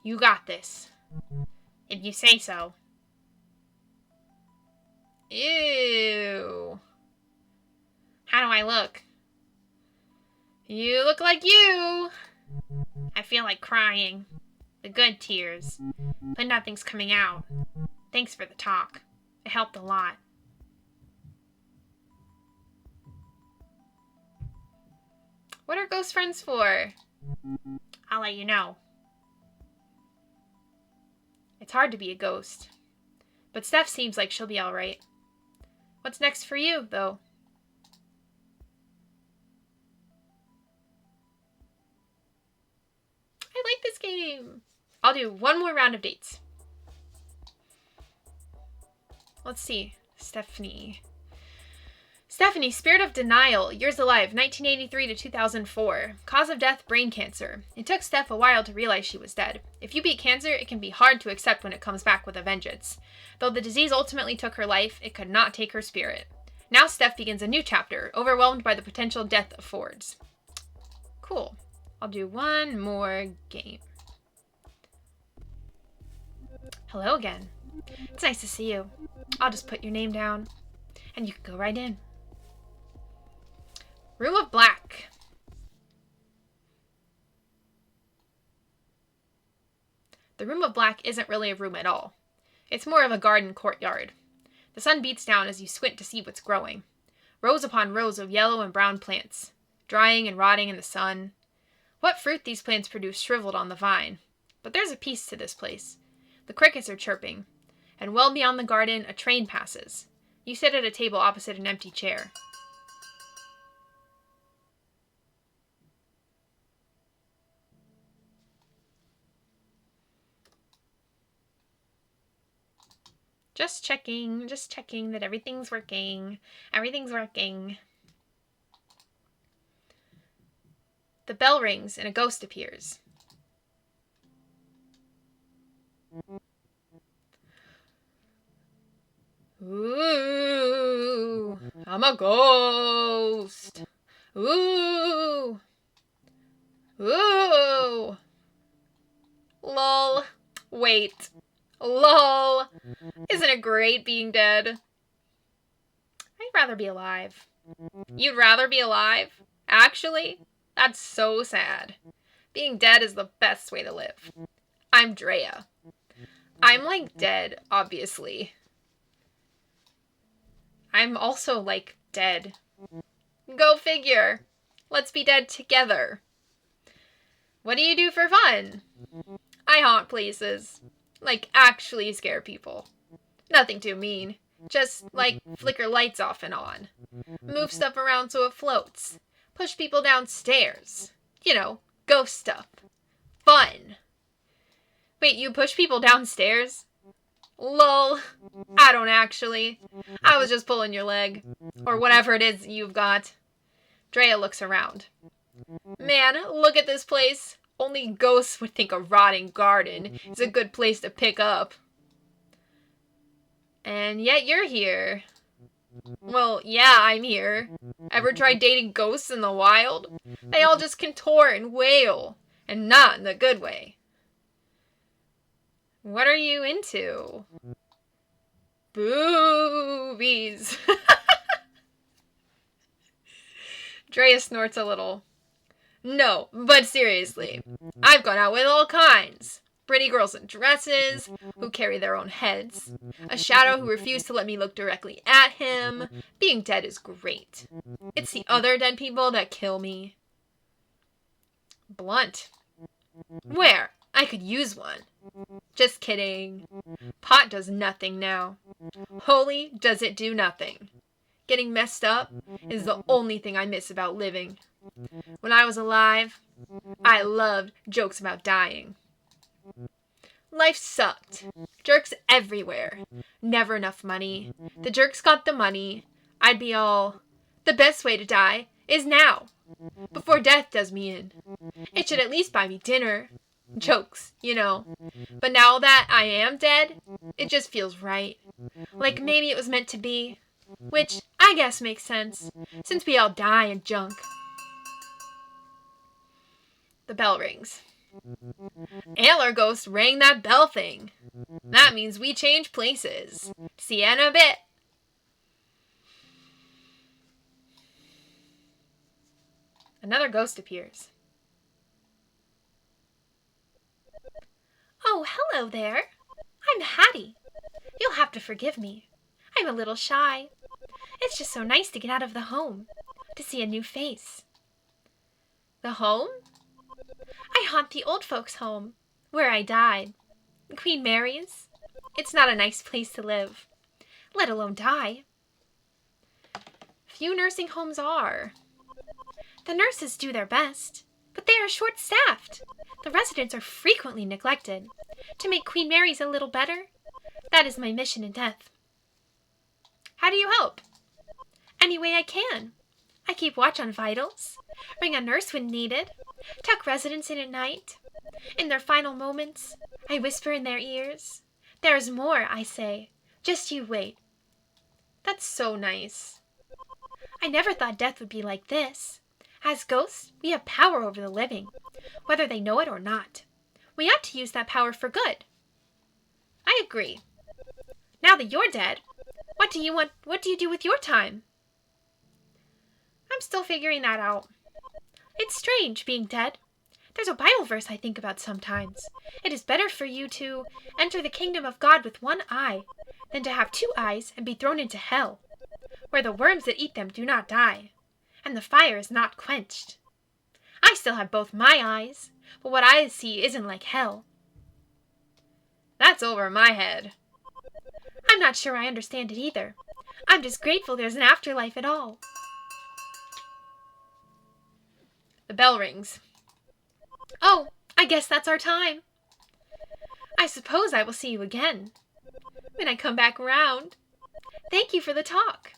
Speaker 1: You got this. If you say so. Ew. How do I look? You look like you. I feel like crying. The good tears. But nothing's coming out. Thanks for the talk. It helped a lot. What are ghost friends for? I'll let you know. It's hard to be a ghost. But Steph seems like she'll be alright. What's next for you, though? I like this game. I'll do one more round of dates. Let's see. Stephanie, Spirit of Denial, years alive, 1983 to 2004. Cause of death, brain cancer. It took Steph a while to realize she was dead. If you beat cancer, it can be hard to accept when it comes back with a vengeance. Though the disease ultimately took her life, it could not take her spirit. Now Steph begins a new chapter, overwhelmed by the potential death affords. Cool. I'll do one more game. Hello again. It's nice to see you. I'll just put your name down, and you can go right in. Room of Black. The Room of Black isn't really a room at all. It's more of a garden courtyard. The sun beats down as you squint to see what's growing. Rows upon rows of yellow and brown plants, drying and rotting in the sun. What fruit these plants produce shriveled on the vine. But there's a peace to this place. The crickets are chirping, and well beyond the garden a train passes. You sit at a table opposite an empty chair. Just checking that everything's working. Everything's working. The bell rings and a ghost appears. Ooh, I'm a ghost. Ooh. Ooh. Lol. Wait. Lol. Isn't it great being dead? I'd rather be alive. You'd rather be alive? Actually? That's so sad. Being dead is the best way to live. I'm Drea. I'm like dead, obviously. I'm also like dead. Go figure. Let's be dead together. What do you do for fun? I haunt places. Like, actually scare people. Nothing too mean. Just, like, flicker lights off and on. Move stuff around so it floats. Push people downstairs. You know, ghost stuff. Fun. Wait, you push people downstairs? Lol. I don't actually. I was just pulling your leg. Or whatever it is you've got. Drea looks around. Man, look at this place. Only ghosts would think a rotting garden is a good place to pick up. And yet you're here. Well, yeah, I'm here. Ever tried dating ghosts in the wild? They all just contort and wail. And not in the good way. What are you into? Boobies. Drea snorts a little. No, but seriously, I've gone out with all kinds. Pretty girls in dresses, who carry their own heads. A shadow who refused to let me look directly at him. Being dead is great. It's the other dead people that kill me. Blunt. Where? I could use one. Just kidding. Pot does nothing now. Holy does it do nothing. Getting messed up is the only thing I miss about living. When I was alive, I loved jokes about dying. Life sucked. Jerks everywhere. Never enough money. The jerks got the money. I'd be all, the best way to die is now. before death does me in. It should at least buy me dinner. Jokes, you know. But now that I am dead, it just feels right. Like maybe it was meant to be. Which I guess makes sense, since we all die in junk. The bell rings. Antler Ghost rang that bell thing. That means we change places. See you in a bit. Another ghost appears. Oh, hello there. I'm Hattie. You'll have to forgive me. I'm a little shy. It's just so nice to get out of the home, to see a new face. The home? I haunt the old folks' home, where I died. Queen Mary's. It's not a nice place to live, let alone die. Few nursing homes are. The nurses do their best, but they are short-staffed. The residents are frequently neglected. To make Queen Mary's a little better, that is my mission in death. How do you help? Any way I can. I keep watch on vitals, ring a nurse when needed, tuck residents in at night. In their final moments, I whisper in their ears. There's more, I say. Just you wait. That's so nice. I never thought death would be like this. As ghosts, we have power over the living, whether they know it or not. We ought to use that power for good. I agree. Now that you're dead, what do you do with your time? I'm still figuring that out. It's strange being dead. There's a Bible verse I think about sometimes. It is better for you to enter the kingdom of God with one eye than to have two eyes and be thrown into hell, where the worms that eat them do not die, and the fire is not quenched. I still have both my eyes, but what I see isn't like hell. That's over my head. I'm not sure I understand it either. I'm just grateful there's an afterlife at all. The bell rings. Oh, I guess that's our time. I suppose I will see you again when I come back around. Thank you for the talk.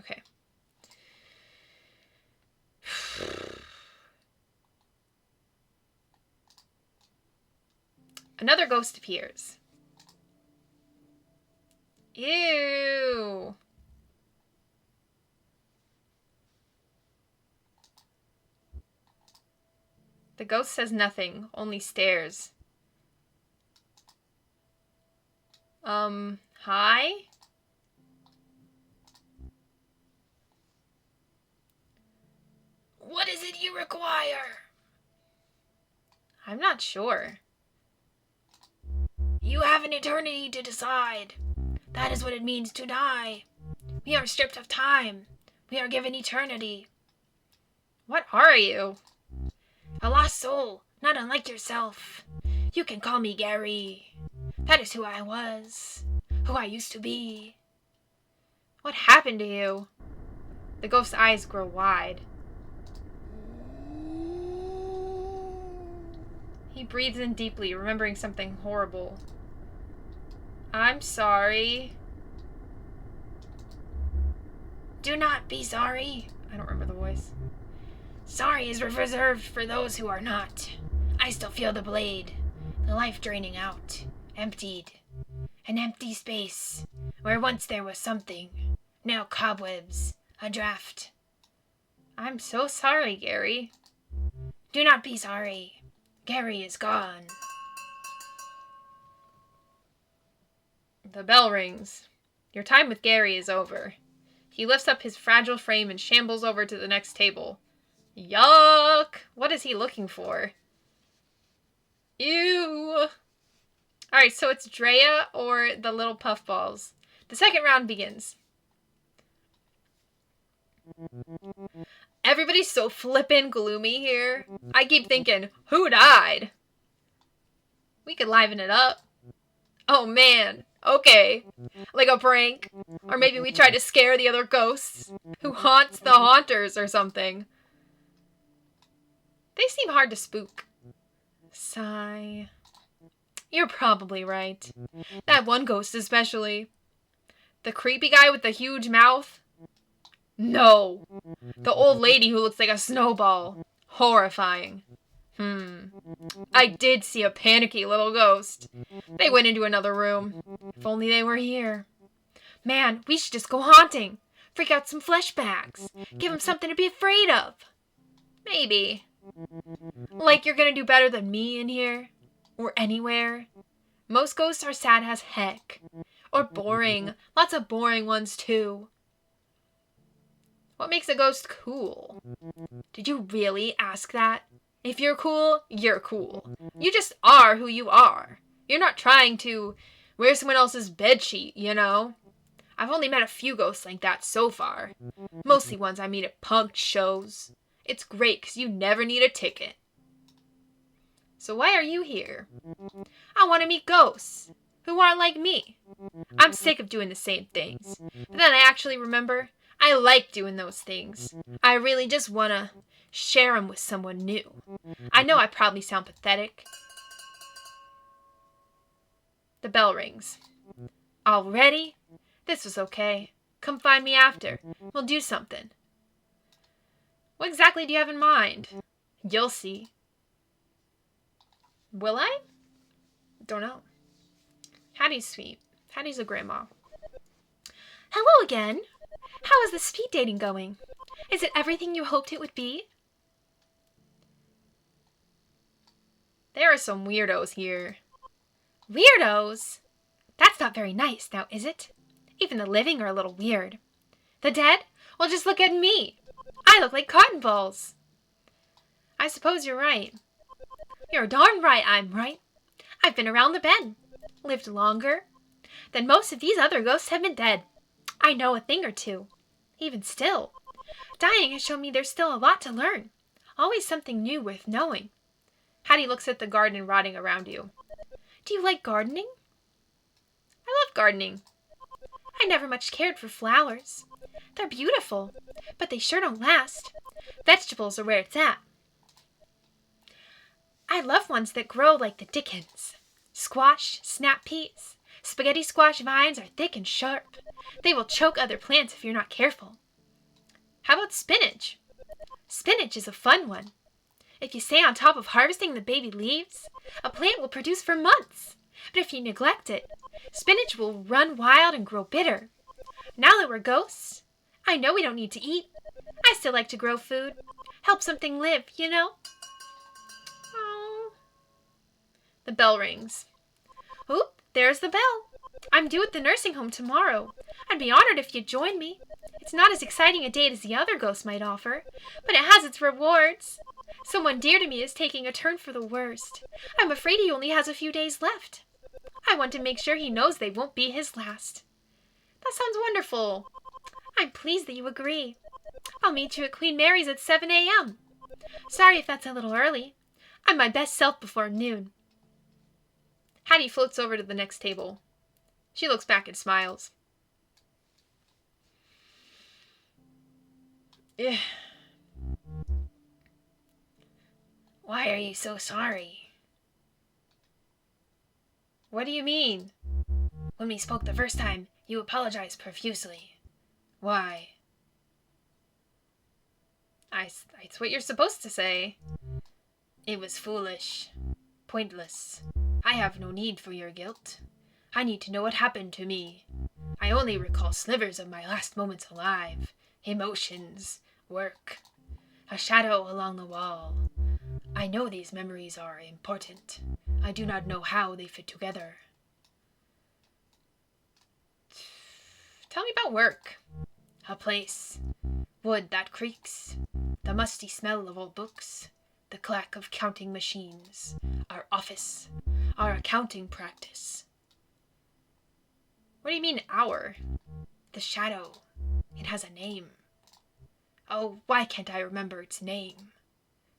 Speaker 1: Okay. Another ghost appears. Ew. The ghost says nothing, only stares. Hi? What is it you require? I'm not sure. You have an eternity to decide. That is what it means to die. We are stripped of time. We are given eternity. What are you? A lost soul, not unlike yourself. You can call me Gary. That is who I was, who I used to be. What happened to you? The ghost's eyes grow wide. He breathes in deeply, remembering something horrible. I'm sorry. Do not be sorry. I don't remember the voice. Sorry is reserved for those who are not. I still feel the blade, the life draining out, emptied. An empty space, where once there was something. Now cobwebs, a draft. I'm so sorry, Gary. Do not be sorry. Gary is gone. The bell rings. Your time with Gary is over. He lifts up his fragile frame and shambles over to the next table. Yuck! What is he looking for? Ew! Alright, so it's Drea or the little puffballs. The second round begins. Everybody's so flippin' gloomy here. I keep thinking, who died? We could liven it up. Oh man, okay. Like a prank. Or maybe we try to scare the other ghosts who haunts the haunters or something. They seem hard to spook. Sigh. You're probably right. That one ghost especially. The creepy guy with the huge mouth? No. The old lady who looks like a snowball. Horrifying. I did see a panicky little ghost. They went into another room. If only they were here. Man, we should just go haunting. Freak out some fleshbacks. Give them something to be afraid of. Maybe. Like you're gonna do better than me in here? Or anywhere? Most ghosts are sad as heck. Or boring. Lots of boring ones too. What makes a ghost cool? Did you really ask that? If you're cool, you're cool. You just are who you are. You're not trying to wear someone else's bedsheet, you know? I've only met a few ghosts like that so far. Mostly ones I meet at punk shows. It's great because you never need a ticket. So why are you here? I want to meet ghosts who aren't like me. I'm sick of doing the same things. But then I actually remember I like doing those things. I really just want to share them with someone new. I know I probably sound pathetic. The bell rings. Already? This was okay. Come find me after. We'll do something. What exactly do you have in mind? You'll see. Will I? Don't know. Hattie's sweet. Hattie's a grandma. Hello again. How is the speed dating going? Is it everything you hoped it would be? There are some weirdos here. Weirdos? That's not very nice, now is it? Even the living are a little weird. The dead? Well, just look at me. I look like cotton balls. I suppose you're right. You're darn right I'm right. I've been around the bend. Lived longer than most of these other ghosts have been dead. I know a thing or two. Even still, dying has shown me there's still a lot to learn. Always something new worth knowing. Hattie looks at the garden rotting around you. Do you like gardening? I love gardening. I never much cared for flowers. They're beautiful, but they sure don't last. Vegetables are where it's at. I love ones that grow like the dickens. Squash, snap peas, spaghetti squash vines are thick and sharp. They will choke other plants if you're not careful. How about spinach? Spinach is a fun one. If you stay on top of harvesting the baby leaves, a plant will produce for months. But if you neglect it, spinach will run wild and grow bitter. Now that we're ghosts, I know we don't need to eat. I still like to grow food. Help something live, you know? Oh. The bell rings. Oop, there's the bell. I'm due at the nursing home tomorrow. I'd be honored if you'd join me. It's not as exciting a date as the other ghosts might offer, but it has its rewards. Someone dear to me is taking a turn for the worst. I'm afraid he only has a few days left. I want to make sure he knows they won't be his last. That sounds wonderful. I'm pleased that you agree. I'll meet you at Queen Mary's at 7 a.m. Sorry if that's a little early. I'm my best self before noon. Hattie floats over to the next table. She looks back and smiles. Ugh. Why are you so sorry? What do you mean? When we spoke the first time, you apologized profusely. Why? It's what you're supposed to say. It was foolish. Pointless. I have no need for your guilt. I need to know what happened to me. I only recall slivers of my last moments alive. Emotions. Work. A shadow along the wall. I know these memories are important. I do not know how they fit together. Tell me about work. A place. Wood that creaks. The musty smell of old books. The clack of counting machines. Our office. Our accounting practice. What do you mean, our? The shadow. It has a name. Oh, why can't I remember its name?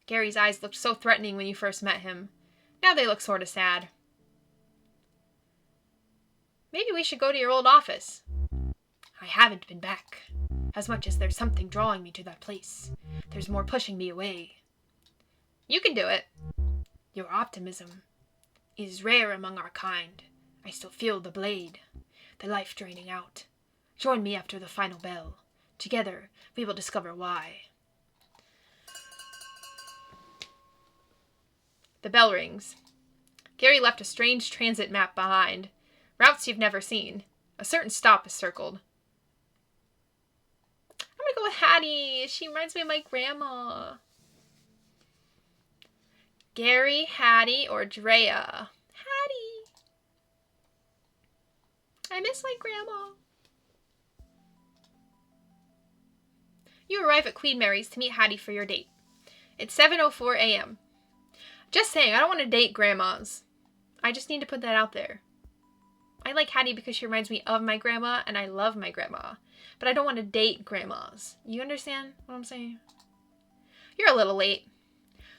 Speaker 1: Gary's eyes looked so threatening when you first met him. Now they look sort of sad. Maybe we should go to your old office. I haven't been back. As much as there's something drawing me to that place, there's more pushing me away. You can do it. Your optimism. is rare among our kind. I still feel the blade, the life draining out. Join me after the final bell. Together, we will discover why. The bell rings. Gary left a strange transit map behind. Routes you've never seen. A certain stop is circled. I'm gonna go with Hattie. She reminds me of my grandma. Gary, Hattie, or Drea? Hattie. I miss my grandma. You arrive at Queen Mary's to meet Hattie for your date. It's 7:04 a.m. Just saying, I don't want to date grandmas. I just need to put that out there. I like Hattie because she reminds me of my grandma, and I love my grandma. But I don't want to date grandmas. You understand what I'm saying? You're a little late.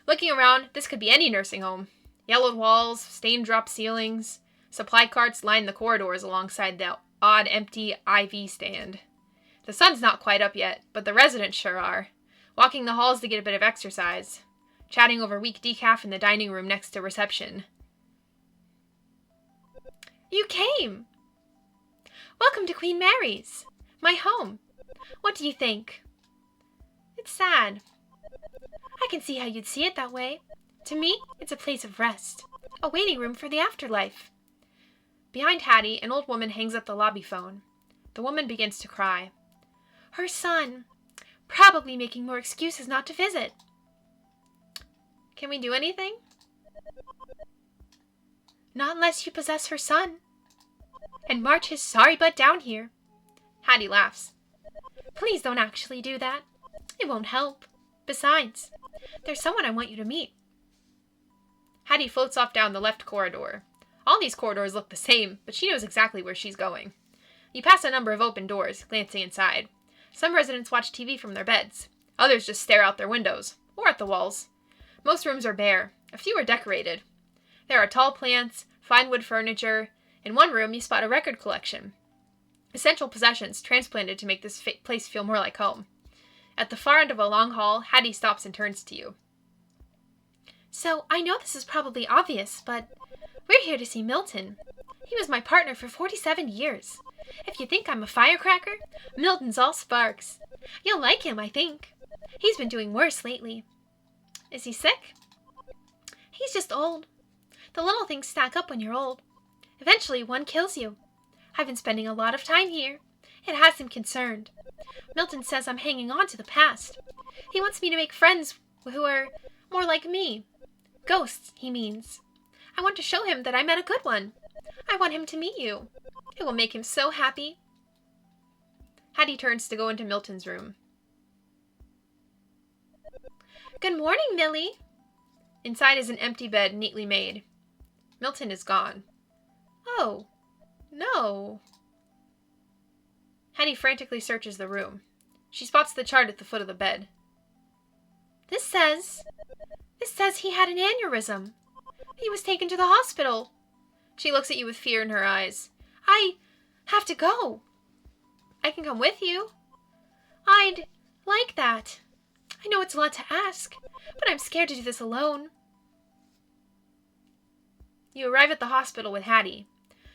Speaker 1: Looking around, this could be any nursing home. Yellowed walls, stained drop ceilings. Supply carts line the corridors alongside the odd empty IV stand. The sun's not quite up yet, but the residents sure are. Walking the halls to get a bit of exercise. Chatting over weak decaf in the dining room next to reception. You came! Welcome to Queen Mary's, my home. What do you think? It's sad. I can see how you'd see it that way. To me, it's a place of rest, a waiting room for the afterlife. Behind Hattie, an old woman hangs up the lobby phone. The woman begins to cry. Her son, probably making more excuses not to visit. Can we do anything? Not unless you possess her son. And march his sorry butt down here. Hattie laughs. Please don't actually do that. It won't help. Besides, there's someone I want you to meet. Hattie floats off down the left corridor. All these corridors look the same, but she knows exactly where she's going. You pass a number of open doors, glancing inside. Some residents watch TV from their beds. Others just stare out their windows, or at the walls. Most rooms are bare. A few are decorated. There are tall plants, fine wood furniture. In one room, you spot a record collection. Essential possessions transplanted to make this place feel more like home. At the far end of a long hall, Hattie stops and turns to you. So, I know this is probably obvious, but we're here to see Milton. He was my partner for 47 years. If you think I'm a firecracker, Milton's all sparks. You'll like him, I think. He's been doing worse lately. Is he sick? He's just old. The little things stack up when you're old. Eventually, one kills you. I've been spending a lot of time here. It has him concerned. Milton says I'm hanging on to the past. He wants me to make friends who are more like me. Ghosts, he means. I want to show him that I met a good one. I want him to meet you. It will make him so happy. Hattie turns to go into Milton's room. Good morning, Millie. Inside is an empty bed, neatly made. Milton is gone. Oh, no. Hattie frantically searches the room. She spots the chart at the foot of the bed. This says he had an aneurysm. He was taken to the hospital. She looks at you with fear in her eyes. I have to go. I can come with you. I'd like that. I know it's a lot to ask, but I'm scared to do this alone. You arrive at the hospital with Hattie.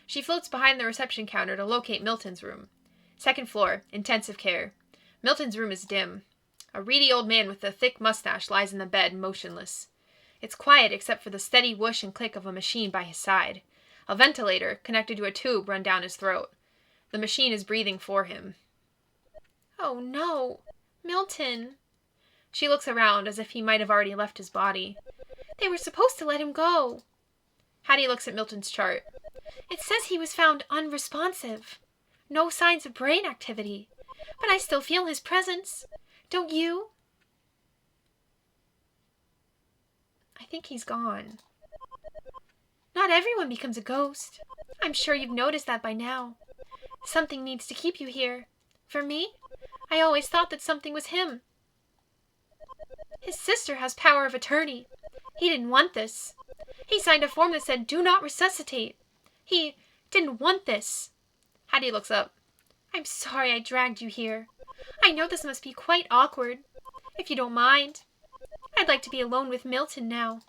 Speaker 1: She floats behind the reception counter to locate Milton's room. Second floor, intensive care. Milton's room is dim. A reedy old man with a thick mustache lies in the bed, motionless. It's quiet except for the steady whoosh and click of a machine by his side. A ventilator, connected to a tube, run down his throat. The machine is breathing for him. Oh no, Milton. She looks around as if he might have already left his body. They were supposed to let him go. Hattie looks at Milton's chart. It says he was found unresponsive. No signs of brain activity. But I still feel his presence. Don't you? I think he's gone. Not everyone becomes a ghost. I'm sure you've noticed that by now. Something needs to keep you here. For me, I always thought that something was him. His sister has power of attorney. He didn't want this. He signed a form that said, "Do not resuscitate." He didn't want this. Hattie looks up. I'm sorry I dragged you here. I know this must be quite awkward. If you don't mind, I'd like to be alone with Milton now.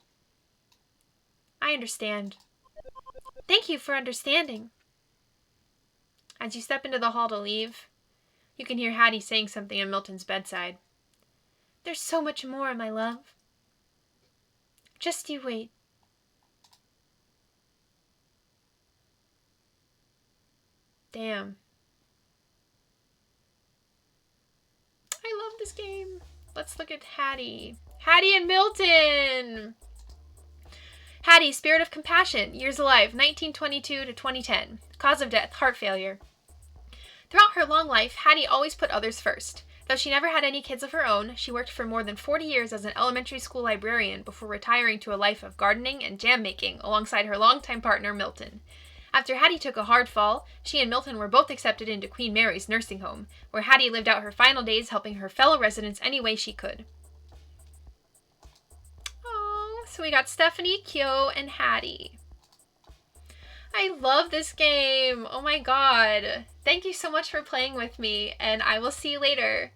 Speaker 1: I understand. Thank you for understanding. As you step into the hall to leave, you can hear Hattie saying something at Milton's bedside. There's so much more, my love. Just you wait. Damn. I love this game. Let's look at Hattie. Hattie and Milton! Hattie, Spirit of Compassion, years alive, 1922 to 2010. Cause of death, heart failure. Throughout her long life, Hattie always put others first. Though she never had any kids of her own, she worked for more than 40 years as an elementary school librarian before retiring to a life of gardening and jam making alongside her longtime partner, Milton. After Hattie took a hard fall, she and Milton were both accepted into Queen Mary's nursing home, where Hattie lived out her final days helping her fellow residents any way she could. Oh, so we got Stephanie, Kyo, and Hattie. I love this game. Oh my god. Thank you so much for playing with me, and I will see you later.